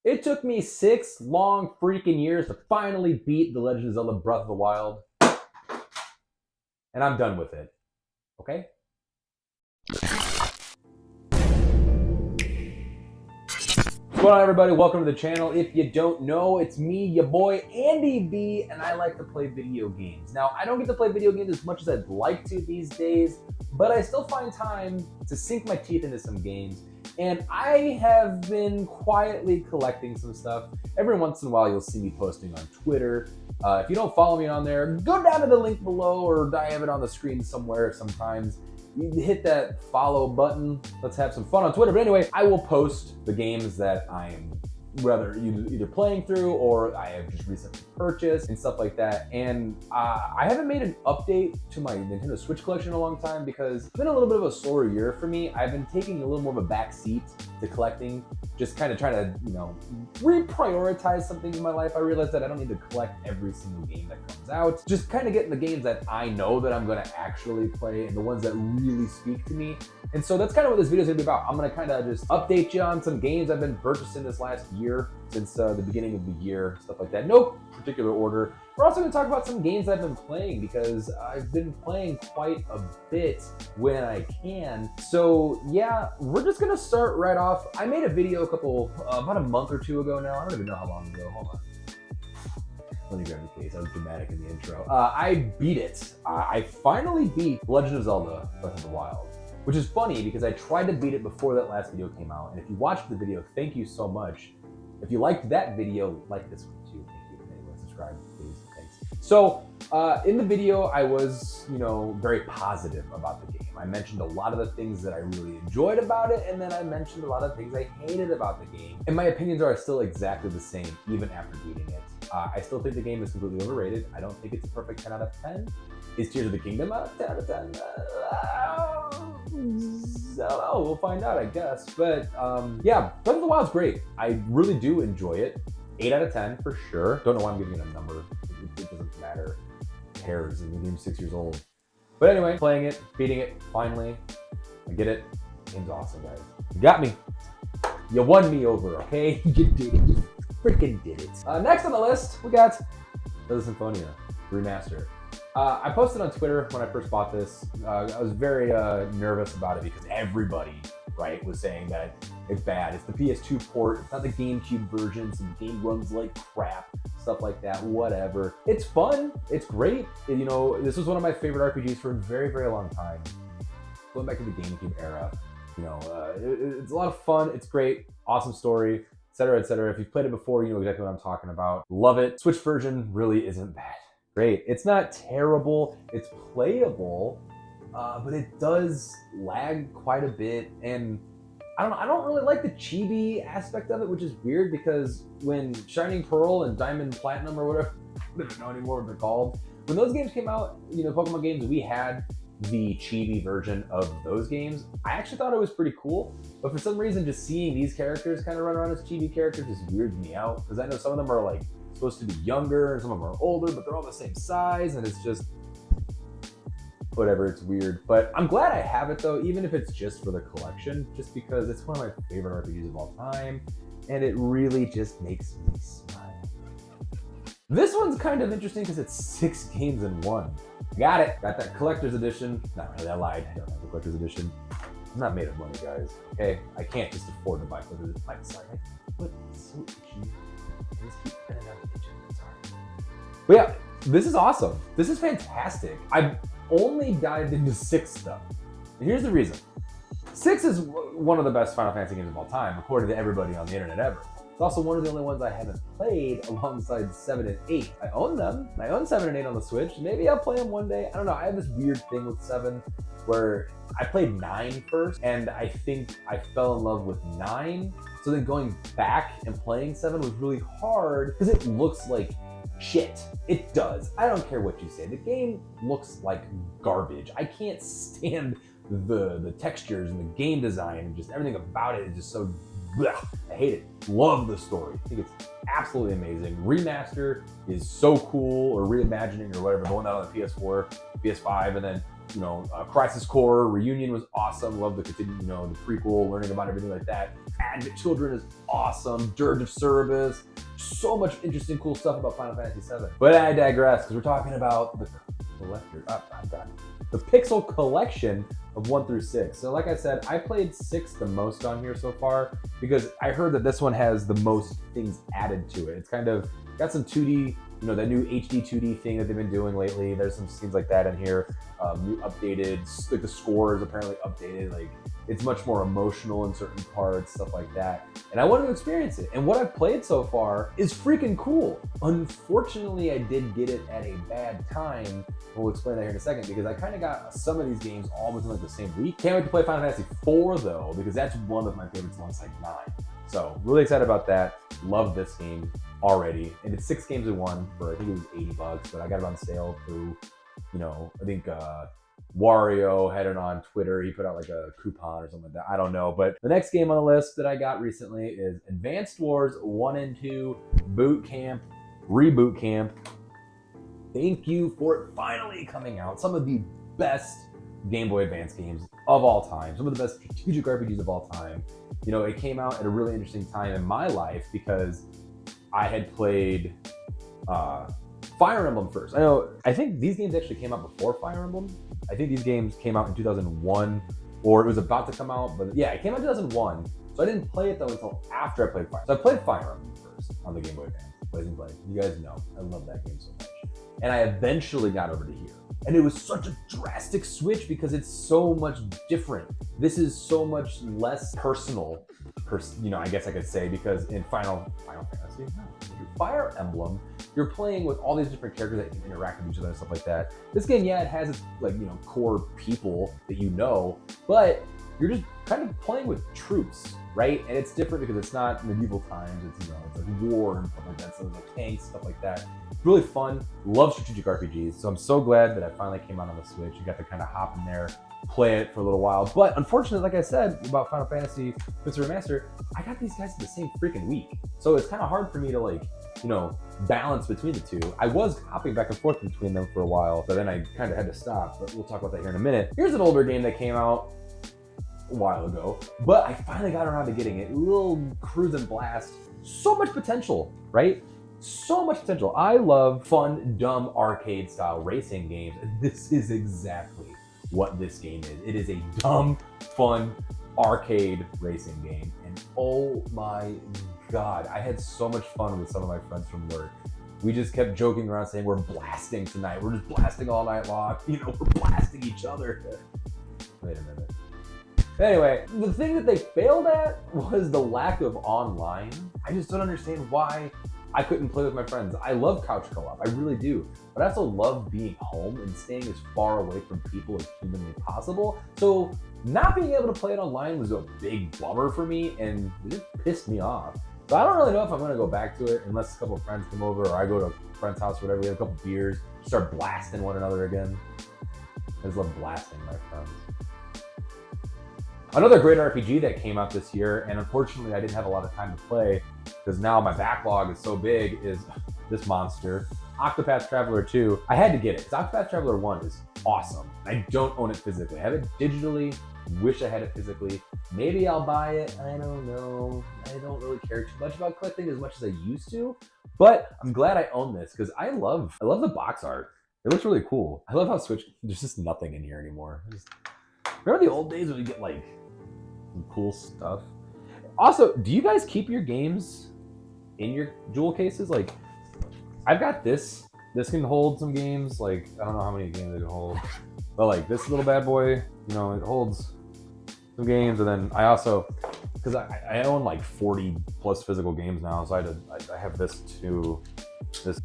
It took me 6 long freaking years to finally beat The Legend of Zelda Breath of the Wild, and I'm done with it. Okay? What's going on, everybody? Welcome to the channel. If you don't know, it's me, your boy, AndyB, and I like to play video games. Now, I don't get to play video games as much as I'd like to these days, but I still find time to sink my teeth into some games. And I have been quietly collecting some stuff. Every once in a while, you'll see me posting on Twitter. If you don't follow me on there, go down to the link below, or I have it on the screen somewhere sometimes. You hit that follow button. Let's have some fun on Twitter. But anyway, I will post the games that I am either playing through or I have just recently purchased and stuff like that. And I haven't made an update to my Nintendo Switch collection in a long time because it's been a little bit of a slower year for me. I've been taking a little more of a back seat to collecting, just kind of trying to, reprioritize something in my life. I realized that I don't need to collect every single game that comes out. Just kind of getting the games that I know that I'm gonna actually play and the ones that really speak to me. And so that's kind of what this video is gonna be about. I'm gonna kind of just update you on some games I've been purchasing this last year, since the beginning of the year, stuff like that. No particular order. We're also gonna talk about some games I've been playing because I've been playing quite a bit when I can. So yeah, we're just gonna start right off. I made a video about a month or two ago now. I don't even know how long ago, hold on. Let me grab the case, I was dramatic in the intro. I beat it. I finally beat Legend of Zelda Breath of the Wild. Which is funny because I tried to beat it before that last video came out. And if you watched the video, thank you so much. If you liked that video, like this one too. Thank you. Anyway, subscribe, please. Thanks. So in the video, I was, very positive about the game. I mentioned a lot of the things that I really enjoyed about it, and then I mentioned a lot of things I hated about the game. And my opinions are still exactly the same, even after beating it. I still think the game is completely overrated. I don't think it's a perfect 10 out of 10. Is Tears of the Kingdom a 10 out of 10? I don't know, we'll find out, I guess. But yeah, Breath of the Wild's great. I really do enjoy it. 8 out of 10 for sure. Don't know why I'm giving it a number. It doesn't matter. Who cares? The game's 6 years old. But anyway, playing it, beating it, finally. I get it. Game's awesome, guys. You got me. You won me over, okay? You did it. You freaking did it. Next on the list, we got Zelda Symphonia Remaster. I posted on Twitter when I first bought this. I was very nervous about it because everybody, was saying that it's bad. It's the PS2 port. It's not the GameCube version, so the game runs like crap, stuff like that, whatever. It's fun. It's great. This was one of my favorite RPGs for a very, very long time. Going back to the GameCube era, it's a lot of fun. It's great. Awesome story, etc., etc. If you've played it before, you know exactly what I'm talking about. Love it. Switch version really isn't bad. Great. It's not terrible. It's playable, but it does lag quite a bit. And I don't really like the chibi aspect of it, which is weird because when Shining Pearl and Diamond Platinum or whatever, I don't know anymore what they're called. When those games came out, Pokemon games, we had the chibi version of those games. I actually thought it was pretty cool, but for some reason, just seeing these characters kind of run around as chibi characters just weirds me out because I know some of them are supposed to be younger and some of them are older, but they're all the same size, and it's just whatever. It's weird, but I'm glad I have it though, even if it's just for the collection, just because it's one of my favorite RPGs of all time, and it really just makes me smile. This one's kind of interesting because it's 6 games in one. Got it. Got that collector's edition. Not really, I lied. I don't have the collector's edition. I'm not made of money, guys. Okay, I can't just afford to buy collector's edition. I'm sorry, but it's so itchy. But yeah, this is awesome. This is fantastic. I've only dived into 6 stuff. And here's the reason. 6 is one of the best Final Fantasy games of all time, according to everybody on the internet ever. It's also one of the only ones I haven't played alongside 7 and 8. I own them. I own 7 and 8 on the Switch. Maybe I'll play them one day. I don't know. I have this weird thing with 7 where I played 9 first, and I think I fell in love with 9. So then going back and playing 7 was really hard because it looks like shit. It does. I don't care what you say. The game looks like garbage. I can't stand the textures and the game design and just everything about it is just so blech. I hate it. Love the story. I think it's absolutely amazing. Remaster is so cool, or reimagining or whatever, the one that on the PS4, PS5, and then you know, Crisis Core Reunion was awesome. Love the continue, you know, the prequel, learning about everything like that. Advent Children is awesome. Dirge of Cerberus. So much interesting, cool stuff about Final Fantasy VII. But I digress because we're talking about the collector. The Pixel Collection of 1 through 6. So like I said, I played 6 the most on here so far because I heard that this one has the most things added to it. It's kind of got some 2D, you know, that new HD 2D thing that they've been doing lately. There's some scenes like that in here. New updated, like the score is apparently updated. Like it's much more emotional in certain parts, stuff like that. And I wanted to experience it. And what I've played so far is freaking cool. Unfortunately, I did get it at a bad time. We'll explain that here in a second because I kind of got some of these games all within like the same week. Can't wait to play Final Fantasy IV though, because that's one of my favorites alongside 9. So really excited about that. Love this game already. And it's 6 games in one for, I think it was $80, but I got it on sale through, you know, I think Wario had it on Twitter. He put out like a coupon or something like that. I don't know. But the next game on the list that I got recently is Advanced Wars 1 and 2 Boot Camp, Reboot Camp. Thank you for it finally coming out. Some of the best Game Boy Advance games of all time. Some of the best strategic RPGs of all time. You know, it came out at a really interesting time in my life because I had played Fire Emblem first. I think these games actually came out before Fire Emblem. I think these games came out in 2001, or it was about to come out, but yeah, it came out in 2001. So I didn't play it though until after I played Fire. So I played Fire Emblem first on the Game Boy Advance. Blazing Blade. You guys know, I love that game so much. And I eventually got over to here. And it was such a drastic switch because it's so much different. This is so much less personal, you know, I guess I could say, because in Final Fantasy, Fire Emblem, you're playing with all these different characters that can interact with each other and stuff like that. This game, yeah, it has its, like, you know, core people that you know, but you're just kind of playing with troops, right? And it's different because it's not medieval times, it's, you know, it's like war and stuff like that, so like tanks, stuff like that. Really fun, love strategic RPGs, so I'm so glad that I finally came out on the Switch. You got to kind of hop in there, play it for a little while. But unfortunately, like I said about Final Fantasy Crystal Remaster, I got these guys in the same freaking week. So it's kind of hard for me to, like, you know, balance between the two. I was hopping back and forth between them for a while, but then I kind of had to stop, but we'll talk about that here in a minute. Here's an older game that came out a while ago, but I finally got around to getting it. A little Cruise and Blast. So much potential, right? So much potential. I love fun, dumb, arcade-style racing games, and this is exactly what this game is. It is a dumb, fun, arcade racing game, and oh my God, I had so much fun with some of my friends from work. We just kept joking around saying, we're blasting tonight. We're just blasting all night long. You know, we're blasting each other. Wait a minute. Anyway, the thing that they failed at was the lack of online. I just don't understand why I couldn't play with my friends. I love couch co-op, I really do. But I also love being home and staying as far away from people as humanly possible. So not being able to play it online was a big bummer for me, and it just pissed me off. So I don't really know if I'm gonna go back to it unless a couple of friends come over or I go to a friend's house or whatever, we have a couple beers, start blasting one another again. I just love blasting my friends. Another great RPG that came out this year, and unfortunately I didn't have a lot of time to play because now my backlog is so big, is this monster, Octopath Traveler 2. I had to get it because Octopath Traveler 1 is awesome. I don't own it physically. I have it digitally, wish I had it physically. Maybe I'll buy it, I don't know. I don't really care too much about collecting as much as I used to, but I'm glad I own this because I love the box art. It looks really cool. I love how Switch, there's just nothing in here anymore. Remember the old days when you get like some cool stuff? Also, do you guys keep your games in your jewel cases? Like, I've got this. This can hold some games. Like, I don't know how many games it can hold, but like this little bad boy, you know, it holds some games. And then I also, because I own like 40 plus physical games now, so I have this too. This